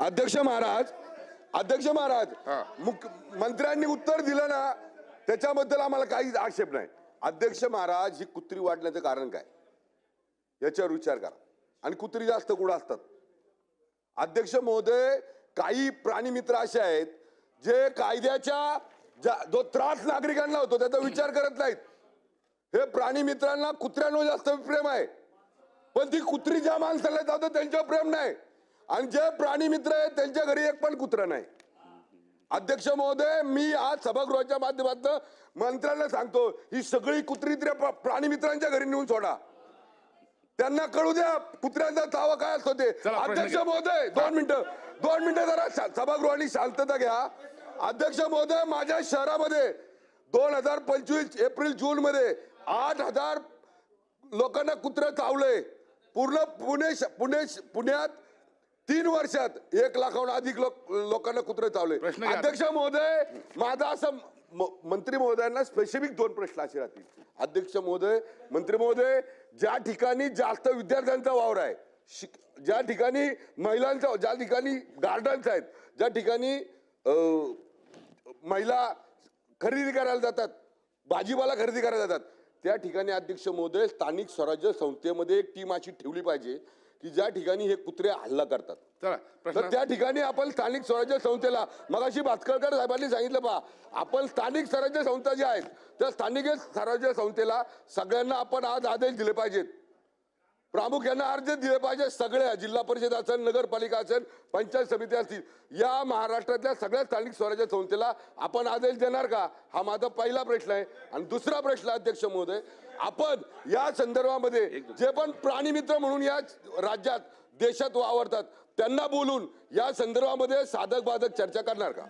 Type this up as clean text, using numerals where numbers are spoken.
अध्यक्ष महाराज मंत्र्यांनी उत्तर दिलं ना, त्याच्याबद्दल आम्हाला काही आक्षेप नाही. अध्यक्ष महाराज, ही कुत्री वाढण्याचं कारण काय याच्यावर विचार करा. आणि कुत्री जास्त कुठं असतात? अध्यक्ष महोदय, काही प्राणी मित्र असे आहेत जे कायद्याच्या जो त्रास नागरिकांना होतो त्याचा विचार करत नाहीत. हे प्राणी मित्रांना कुत्र्यांवर जास्त प्रेम आहे, पण ती कुत्री ज्या माणसाला जातो त्यांच्यावर प्रेम नाही. आणि जे प्राणी मित्र आहेत त्यांच्या घरी एक पण कुत्रा नाही. अध्यक्ष महोदय, मी आज सभागृहाच्या माध्यमातून मंत्र्यांना सांगतो, ही सगळी कुत्री प्राणी मित्रांच्या घरी नेऊन सोडा. त्यांना कळू द्या कुत्र्यांचा तावा काय असतो ते. अध्यक्ष महोदय, 2 मिनिटं जरा सभागृहाने शांतता घ्या. अध्यक्ष महोदय, माझ्या शहरामध्ये 2025 एप्रिल जून मध्ये 8,000 लोकांना कुत्रे चावले. पूर्ण पुण्यात 3 वर्षात 1 लाखाहून अधिक लोकांना कुत्रे चावले. अध्यक्ष महोदय, माझा असं मंत्री महोदयांना स्पेसिफिक 2 प्रश्न असे राहतील. अध्यक्ष महोदय, मंत्री महोदय, ज्या ठिकाणी जास्त विद्यार्थ्यांचा वावर आहे, ज्या ठिकाणी महिलांचा, ज्या ठिकाणी गार्डन्स आहेत, ज्या ठिकाणी महिला खरेदी करायला जातात, भाजीपाला खरेदी करायला जातात, त्या ठिकाणी अध्यक्ष महोदय स्थानिक स्वराज्य संस्थेमध्ये एक टीम अशी ठेवली पाहिजे की ज्या ठिकाणी हे कुत्रे हल्ला करतात. तर त्या ठिकाणी आपण स्थानिक स्वराज्य संस्थेला, मगाशी भास्करकर साहेबांनी सांगितलं, पहा आपण स्थानिक स्वराज्य संस्था ज्या आहेत त्या स्थानिक स्वराज्य संस्थेला सगळ्यांना आपण आज आदेश दिले पाहिजेत, प्रामुख्याने अर्ज दिले पाहिजे. सगळ्या जिल्हा परिषद असेल, नगरपालिका असेल, पंचायत समिती असतील, या महाराष्ट्रातल्या सगळ्या स्थानिक स्वराज्य संस्थेला आपण आदेश देणार का? हा माझा पहिला प्रश्न आहे. आणि दुसरा प्रश्न, अध्यक्ष महोदय, आपण या संदर्भामध्ये जे पण प्राणी मित्र म्हणून या राज्यात देशात वावरतात त्यांना बोलून या संदर्भामध्ये साधक बाधक चर्चा करणार का?